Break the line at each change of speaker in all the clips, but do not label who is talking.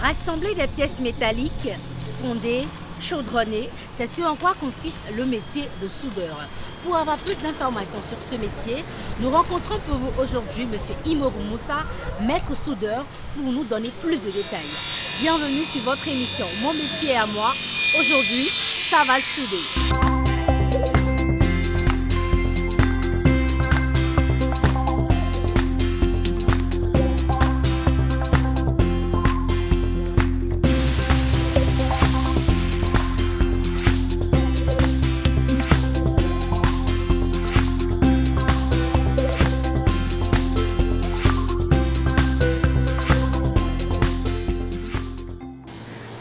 Rassembler des pièces métalliques, sonder, chaudronner, c'est ce en quoi consiste le métier de soudeur. Pour avoir plus d'informations sur ce métier, nous rencontrons pour vous aujourd'hui M. Imoru Moussa, maître soudeur, pour nous donner plus de détails. Bienvenue sur votre émission Mon métier à moi. Aujourd'hui, ça va le souder.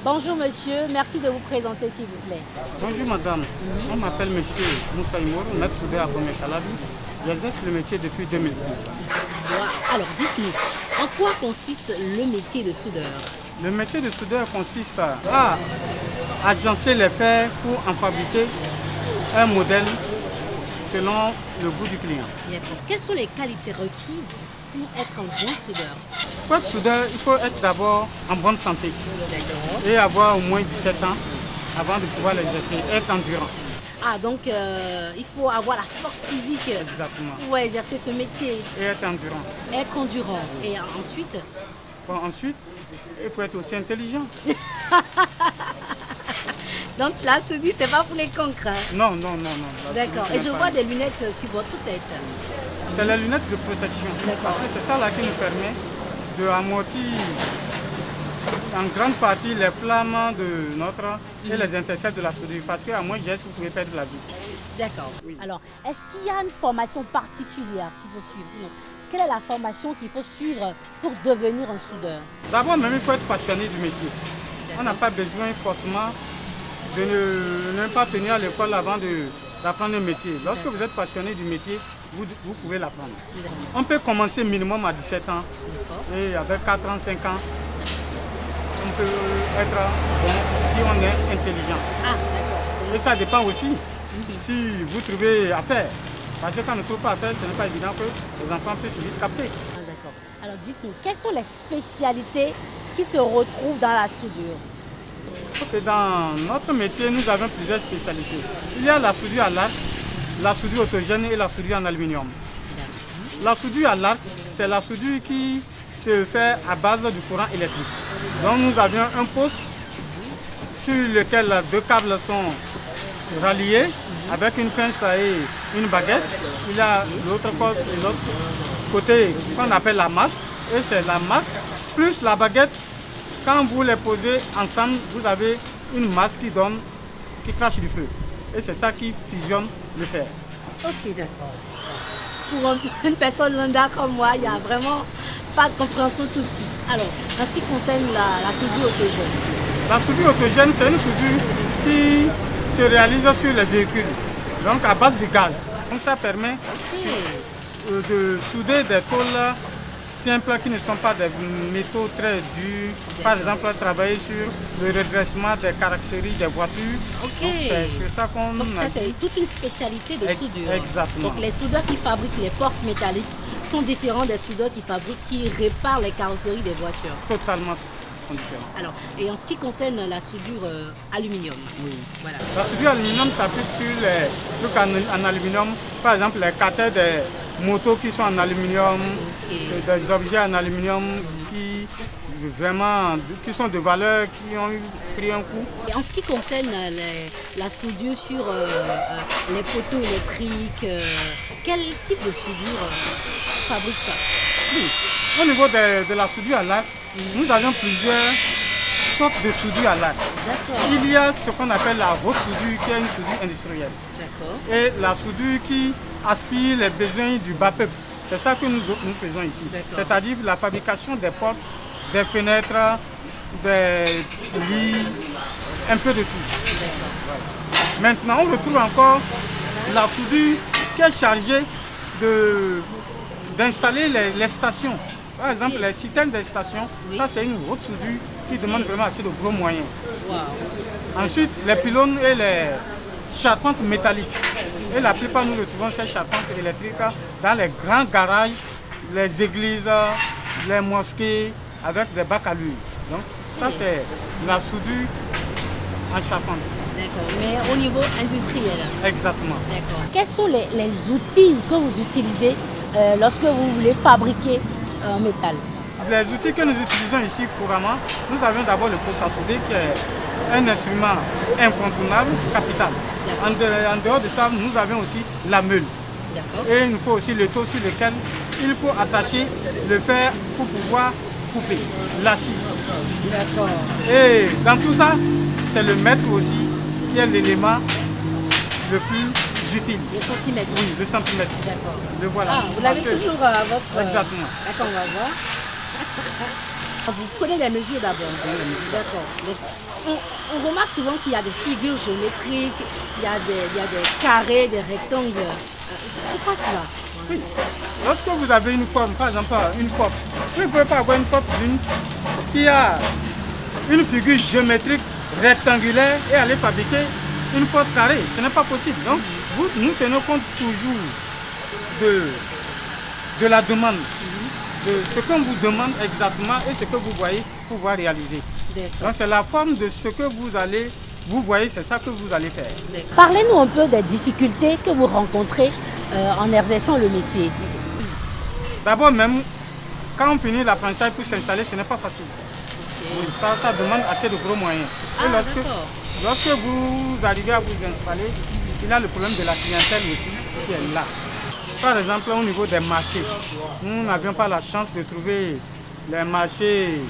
Bonjour monsieur, merci de vous présenter s'il vous plaît.
Bonjour madame, on m'appelle monsieur Moussa Imoru, maître soudeur à Bomé-Calavi. J'exerce le métier depuis 2005.
Wow. Alors dites-nous, en quoi consiste le métier de soudeur?
Le métier de soudeur consiste à agencer les fers pour en fabriquer un modèle selon le goût du client.
D'accord. Quelles sont les qualités requises pour être un bon soudeur?
Pour être soudeur, il faut être d'abord en bonne santé
D'accord.
et avoir au moins 17 ans avant de pouvoir l'exercer, être endurant.
Ah donc il faut avoir la force physique
Exactement.
pour exercer ce métier,
Et être endurant.
être endurant. Et ensuite,
Bon, ensuite, il faut être aussi intelligent.
donc la soudure c'est pas pour les cancres. Hein?
Non, non, non, non. La
D'accord.
soudure,
Et
ce
je
n'est
vois
pas-
des lunettes sur votre tête.
C'est les lunettes de protection.
D'accord.
Parce que c'est ça là qui nous permet de amortir en grande partie les flammes de notre et les intercepts de la soudure. Parce qu'à moins de geste, vous pouvez perdre la vie.
D'accord.
Oui.
Alors, est-ce qu'il y a une formation particulière qu'il faut suivre? Sinon, quelle est la formation qu'il faut suivre pour devenir un soudeur?
D'abord, même, il faut être passionné du métier. On n'a pas besoin forcément de ne pas tenir à l'école avant d'apprendre un métier. Lorsque vous êtes passionné du métier, vous pouvez l'apprendre. On peut commencer minimum à 17 ans
D'accord.
et avec 4 ans, 5 ans, on peut être bon si on est intelligent.
Ah, d'accord.
Et ça dépend aussi si vous trouvez à faire. Parce que quand on ne trouve pas à faire, ce n'est pas évident que les enfants puissent vite capter.
Ah, d'accord. Alors, dites-nous, quelles sont les spécialités qui se retrouvent dans la soudure?
Ok, dans notre métier, nous avons plusieurs spécialités. Il y a la soudure à l'arc, la soudure autogène et la soudure en aluminium. La soudure à l'arc, c'est la soudure qui se fait à base du courant électrique. Donc nous avions un poste sur lequel deux câbles sont ralliés avec une pince et une baguette. Il y a l'autre côté qu'on appelle la masse, et c'est la masse plus la baguette. Quand vous les posez ensemble, vous avez une masse qui crache du feu. Et c'est ça qui fusionne le fer.
Ok, d'accord. Pour une personne lambda comme moi, il n'y a vraiment pas de compréhension tout de suite. Alors, en ce qui concerne la soudure autogène.
La soudure autogène, c'est une soudure qui se réalise sur les véhicules, donc à base de gaz. Donc ça permet de souder des tôles simples qui ne sont pas des métaux très durs. Par exemple, travailler sur le redressement des carrosseries des voitures.
Ok.
Donc c'est sur ça qu'on
Donc ça,
a
c'est toute une spécialité de soudure.
Exactement.
Donc les soudeurs qui fabriquent les portes métalliques sont différents des soudeurs qui réparent les carrosseries des voitures.
totalement différent.
Alors, et en ce qui concerne la soudure aluminium,
Oui.
voilà.
La soudure aluminium s'applique sur les trucs en aluminium, par exemple les carters des motos qui sont en aluminium, c'est des objets en aluminium qui sont de valeur, qui ont pris un coup.
Et en ce qui concerne la soudure sur les poteaux électriques, quel type de soudure fabrique ça?
Oui. Au niveau de la soudure à l'arc, nous avons plusieurs sortes de soudure à l'arc.
D'accord,
Il y a ce qu'on appelle la haute soudure qui est une soudure industrielle
d'accord.
et la soudure qui aspire les besoins du bas peuple. C'est ça que nous faisons ici.
D'accord.
C'est-à-dire la fabrication des portes, des fenêtres, des lits, un peu de tout. Maintenant, on retrouve encore la soudure qui est chargée d'installer les stations. Par exemple, les citernes des stations,
Oui.
ça c'est une haute soudure qui demande vraiment assez de gros moyens.
Wow.
Ensuite, les pylônes et les charpentes métalliques. Et la plupart, nous retrouvons ces charpentes électriques dans les grands garages, les églises, les mosquées, avec des bacs à l'huile. Donc ça c'est la soudure en charpente.
D'accord, mais au niveau industriel.
Exactement.
D'accord. Quels sont les outils que vous utilisez lorsque vous voulez fabriquer un métal?
Les outils que nous utilisons ici couramment, nous avons d'abord le pot à souder qui est un instrument incontournable, capital. En dehors de ça, nous avons aussi la meule. Et il nous faut aussi le taux sur lequel il faut attacher le fer pour pouvoir couper l'acier.
D'accord.
Et dans tout ça, c'est le mètre aussi qui est l'élément le plus utile.
Le centimètre.
Oui, le centimètre.
D'accord.
Le voilà.
Ah, vous l'avez toujours à votre...
Exactement.
D'accord, on va voir. Vous prenez les mesures d'abord. D'accord. On remarque souvent qu'il y a des figures géométriques, il y a des carrés, des rectangles. C'est quoi cela?
Oui. Lorsque vous avez une forme, par exemple une pop, vous ne pouvez pas avoir une pop qui a une figure géométrique rectangulaire et aller fabriquer une porte carrée. Ce n'est pas possible. Donc, nous tenons compte toujours de la demande, de ce qu'on vous demande exactement et ce que vous voyez pouvoir réaliser. Donc, c'est la forme de ce que vous voyez, c'est ça que vous allez faire.
Parlez-nous un peu des difficultés que vous rencontrez en exerçant le métier.
D'abord, même quand on finit l'apprentissage pour s'installer, ce n'est pas facile. Oui, ça demande assez de gros moyens. Et lorsque vous arrivez à vous installer, il y a le problème de la clientèle aussi qui est là. Par exemple, au niveau des marchés, nous n'avions pas la chance de trouver les marchés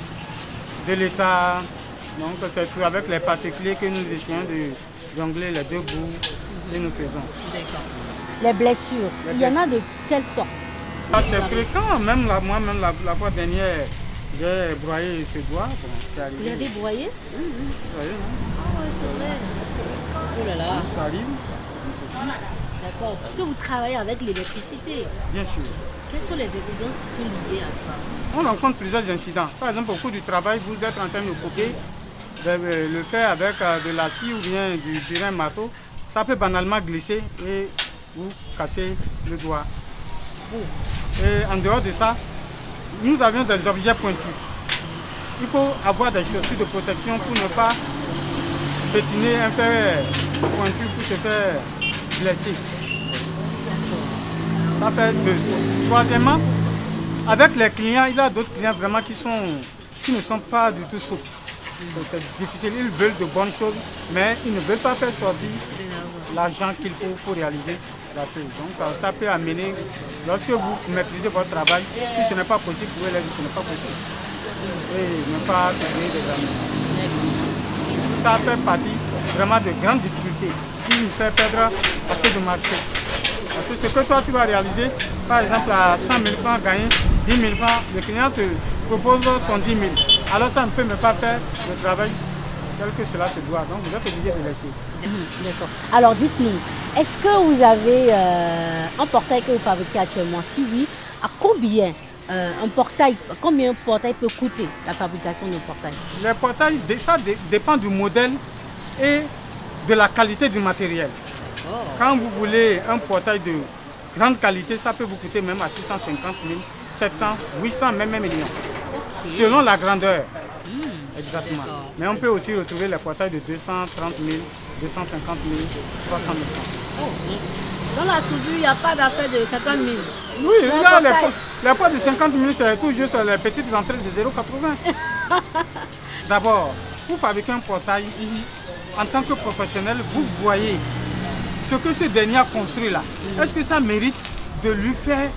de l'État. Donc c'est tout avec les particuliers que nous essayons de jongler les deux bouts que nous faisons.
Les blessures, il y en a de quelle sorte?
C'est fréquent, même moi-même la fois dernière, j'ai broyé ce doigt. Bon, c'est arrivé.
Vous l'avez broyé?
Oui, oui.
Ah ouais, c'est vrai. Oh là là.
Ça arrive.
D'accord. Parce que vous travaillez avec l'électricité.
Bien sûr.
Quelles sont les incidences qui sont liées à ça?
On rencontre plusieurs incidents. Par exemple, au cours du travail, vous êtes en train de couper, le faire avec de la scie ou bien du terrain marteau, ça peut banalement glisser et vous casser le doigt. Et en dehors de ça, nous avions des objets pointus. Il faut avoir des chaussures de protection pour ne pas pétiner un fer pointu pour se faire blesser. Ça fait deux. Troisièmement, avec les clients, il y a d'autres clients vraiment qui ne sont pas du tout souples. C'est difficile, ils veulent de bonnes choses, mais ils ne veulent pas faire sortir l'argent qu'il faut pour réaliser la chose. Donc ça peut amener, lorsque vous maîtrisez votre travail, si ce n'est pas possible, vous pouvez leur dire ce n'est pas possible. Et ne pas se créer des amis. Ça fait partie vraiment de grandes difficultés qui nous fait perdre assez de marché. Parce que ce que toi tu vas réaliser, par exemple à 100 000 francs gagner 10 000 francs, le client te propose son 10 000. Alors ça ne peut même pas faire le travail tel que cela se doit. Donc vous êtes obligé de laisser.
D'accord. Alors dites-nous, est-ce que vous avez un portail que vous fabriquez actuellement? Si oui, à combien combien un portail peut coûter, la fabrication d'un portail?
Les portails, ça dépend du modèle et de la qualité du matériel. Quand vous voulez un portail de grande qualité, ça peut vous coûter même à 650 000, 700, 800, même 1 million. Selon la grandeur. Exactement. Mais on peut aussi retrouver les portails de 230 000, 250 000, 300 000 francs.
Dans la soudure, il n'y a pas d'affaire de 50 000.
Oui, il y a les portes de 50 000, c'est tout juste les petites entrées de 0,80. D'abord, pour fabriquer un portail, en tant que professionnel, vous voyez ce que ce dernier a construit là. Est-ce que ça mérite de lui faire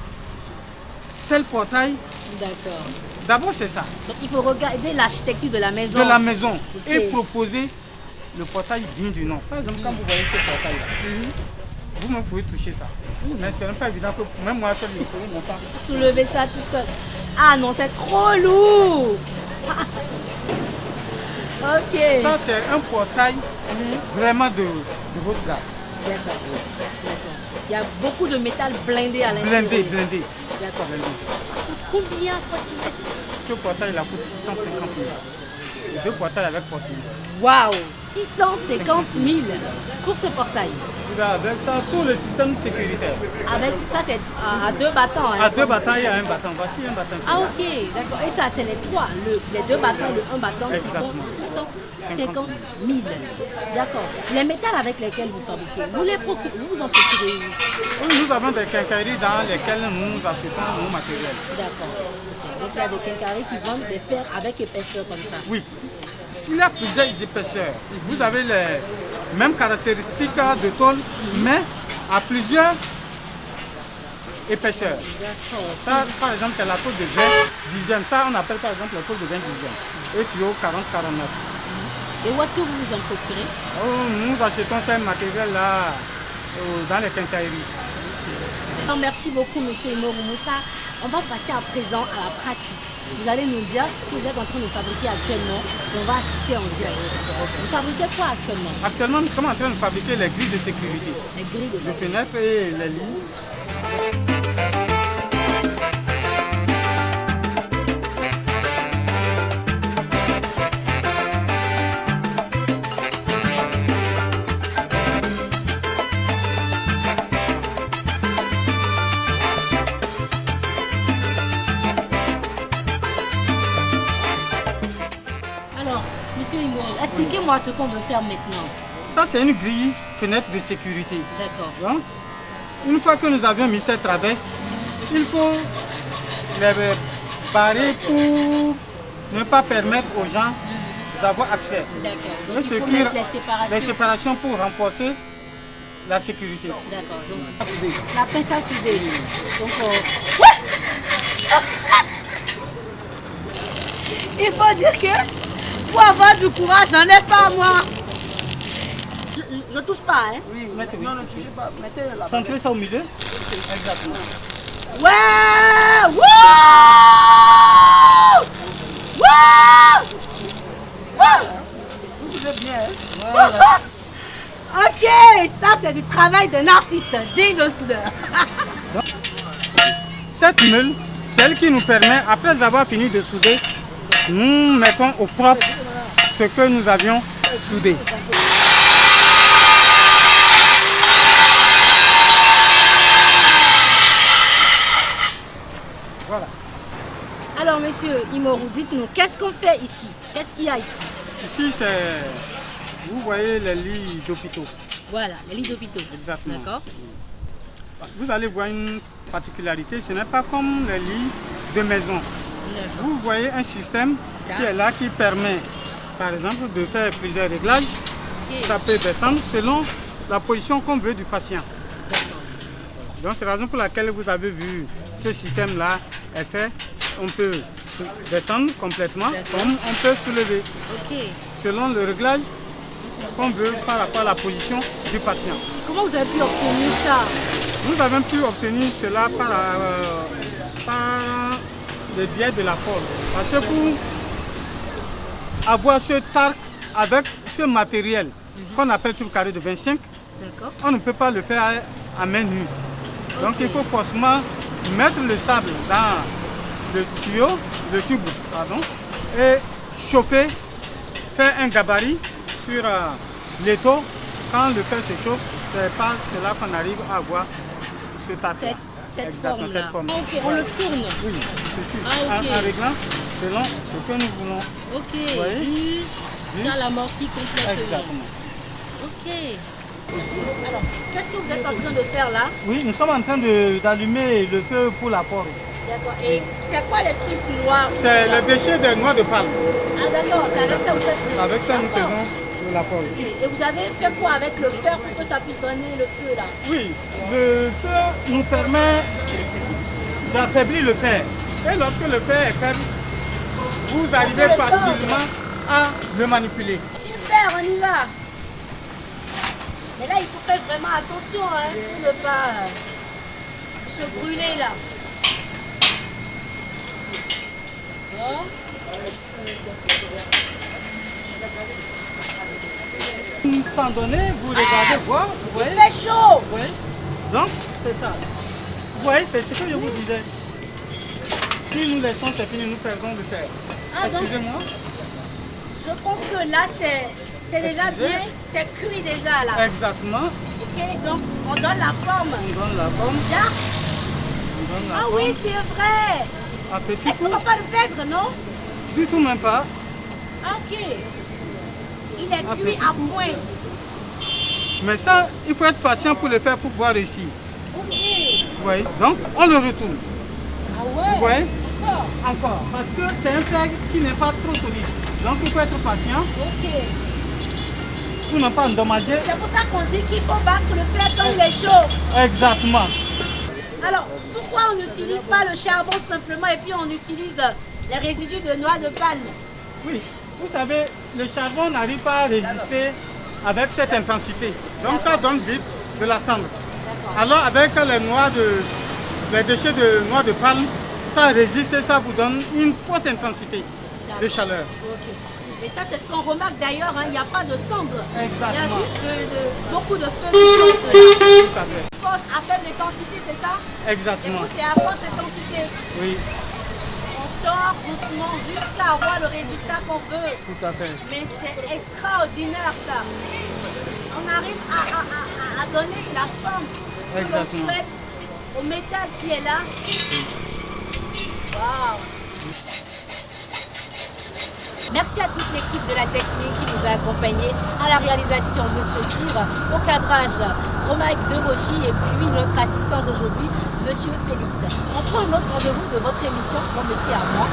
tel portail?
D'accord.
D'abord, c'est ça.
Donc il faut regarder l'architecture de la maison.
De la maison. Et proposer le portail digne du nom. Par exemple, quand vous voyez ce portail là, vous-même pouvez toucher ça. Mais ce n'est pas évident que même moi seul, je ne pourrais même pas
soulever ça tout seul. Ah non, c'est trop lourd. Ok.
Ça, c'est un portail vraiment de haute gamme.
D'accord. Il y a beaucoup de métal blindé à l'intérieur.
Blindé.
D'accord. Ça coûte combien?
Ce portail, il a coûté 650 000. 2 portails avec portille.
Waouh, 650 000 pour ce portail.
Vous avez avec ça tout le système sécuritaire.
Avec ça, c'est à 2 battants. Hein,
À 2 battants, il y a un battant. Voici un battant.
Ah ok, d'accord. Et ça, c'est les 3. Les 2 battants, le 1 battant qui font 650 000. D'accord. Les métals avec lesquels vous fabriquez, vous les procurez, vous en procurez où?
Oui, nous avons des quincailleries dans lesquelles nous achetons nos matériels.
D'accord. Ok. Donc il y a des quincailleries qui vendent des fers avec épaisseur comme ça.
Oui. S'il y a plusieurs épaisseurs, vous avez les mêmes caractéristiques de tôle, mais à plusieurs épaisseurs.
D'accord.
Ça, par exemple, c'est la tôle de 20 dixièmes. Ça, on appelle par exemple la tôle de 20 dixièmes. Et tuyau 40-49.
Et où est-ce que vous vous en procurez?
Nous achetons ces matériels-là dans les quincailleries.
Merci beaucoup, monsieur Imoru Moussa. On va passer à présent à la pratique. Vous allez nous dire ce que vous êtes en train de fabriquer actuellement. On va assister en direct. Vous fabriquez quoi actuellement?
Actuellement, nous sommes en train de fabriquer les grilles de sécurité.
Les grilles de
Les fenêtres et les lits.
Alors, monsieur Imoru, expliquez-moi ce qu'on veut faire maintenant.
Ça, c'est une grille fenêtre de sécurité.
D'accord.
Donc, une fois que nous avions mis cette traverse, il faut les barrer pour ne pas permettre aux gens d'avoir accès.
D'accord.
Et
Donc, il faut
sécure
mettre les
les séparations pour renforcer la sécurité.
D'accord. Donc, la pince à souder. Donc, il faut dire que pour avoir du courage, j'en ai pas moi. Je touche pas, hein.
Oui,
Mettez,
non,
oui.
ne touchez pas. Mettez la
Centrez ça au milieu. Exactement.
Ouais! Wouh! Wouh!
Vous pouvez bien. Hein?
Voilà.
Ok, ça c'est du travail d'un artiste digne de soudeur.
Cette meule, celle qui nous permet, après avoir fini de souder, nous mettons au propre ce que nous avions soudé. Voilà.
Alors monsieur Imoru, dites-nous, qu'est-ce qu'on fait ici? Qu'est-ce qu'il y a ici?
Ici, c'est, vous voyez les lits d'hôpitaux.
Voilà, les lits d'hôpitaux.
Exactement.
D'accord.
Vous allez voir une particularité, ce n'est pas comme les lits de maison.
D'accord.
Vous voyez un système qui est là, qui permet, par exemple, de faire plusieurs réglages.
Ok.
Ça peut descendre selon la position qu'on veut du patient.
D'accord.
Donc c'est la raison pour laquelle vous avez vu ce système-là est fait. On peut descendre complètement,
D'accord.
comme on peut soulever,
Ok.
selon le réglage qu'on veut par rapport à la position du patient.
Comment vous avez pu obtenir ça?
Nous avons pu obtenir cela par le biais de la forme. Parce que pour avoir ce tarc avec ce matériel qu'on appelle tout carré de 25,
D'accord.
on ne peut pas le faire à main nue. Donc
Ok.
il faut forcément mettre le sable dans le tuyau, le tube, pardon, et chauffer, faire un gabarit sur l'étau. Quand le fer se chauffe, c'est par cela qu'on arrive à avoir ce tarc.
Cette
Exactement,
forme-là.
cette forme.
Ok, on le tourne.
Oui, c'est sûr.
Ah, ok.
En réglant selon ce que nous voulons.
Ok,
voyez?
jusqu'à l'amorti complètement.
Exactement.
Ok. Alors, qu'est-ce que vous êtes en train de faire là?
Oui, nous sommes en train d'allumer le feu pour la porte.
D'accord. Et c'est quoi les trucs noirs?
C'est le déchet des noix de palme.
Ah d'accord, c'est avec ça que vous faites
Avec ça, nous
la forme.
faisons de la forme.
Ok. Et vous avez fait quoi avec le fer pour que ça puisse donner le feu là?
Oui, le feu nous permet d'affaiblir le fer. Et lorsque le fer est faible, vous arrivez facilement à le manipuler.
Super, on y va. Mais là, il faut faire vraiment attention hein, pour ne pas se brûler là. D'accord.
Étant donné, vous regardez voir, vous voyez.
Il fait chaud.
Vous voyez. Donc, c'est ça. Vous voyez, c'est ce que je vous disais. Si nous laissons, c'est fini, nous perdons le fer.
Ah, donc-
Excusez-moi.
Je pense que là, c'est déjà bien, c'est cuit déjà là.
Exactement.
Ok, donc on donne la forme.
On donne la forme.
Là.
On donne la
Ah
forme.
oui, c'est vrai.
À petit
Est-ce qu'on
four.
va pas le perdre, non?
Du tout, même pas.
Ah, ok. Il est
À
cuit
petit
à point.
Mais ça, il faut être patient pour le faire pour pouvoir réussir.
Ok.
Vous voyez? Donc, on le retourne.
Ah ouais.
Vous voyez?
Encore.
Encore. Parce que c'est un fer qui n'est pas trop solide. Donc, il faut être patient
Ok.
pour ne pas endommager.
C'est pour ça qu'on dit qu'il faut battre le fer quand il est chaud.
Exactement.
Alors, pourquoi on n'utilise pas le charbon simplement et puis on utilise les résidus de noix de palme?
Oui, vous savez, le charbon n'arrive pas à résister avec cette intensité. Donc, ça donne vite de la cendre.
D'accord.
Alors, avec les déchets de noix de palme, ça résiste et ça vous donne une forte intensité de chaleur.
Ok. Et ça, c'est ce qu'on remarque d'ailleurs, hein, il n'y a pas de cendre. Il y a
Exactement.
juste beaucoup de feu qui sortent de là.
Tout à fait.
Force à faible intensité, c'est ça? Et
Exactement.
vous, c'est à forte intensité.
Oui,
On tord doucement jusqu'à avoir le résultat qu'on veut.
tout à fait.
Mais c'est extraordinaire ça. On arrive à donner la forme que l'on
Exactement.
souhaite au métal qui est là. Waouh! Merci à toute l'équipe de la technique qui nous a accompagnés, à la réalisation Monsieur Cyr, au cadrage Romaric de Rochy et puis notre assistant d'aujourd'hui, Monsieur Félix. On prend un autre rendez-vous de votre émission Mon métier à moi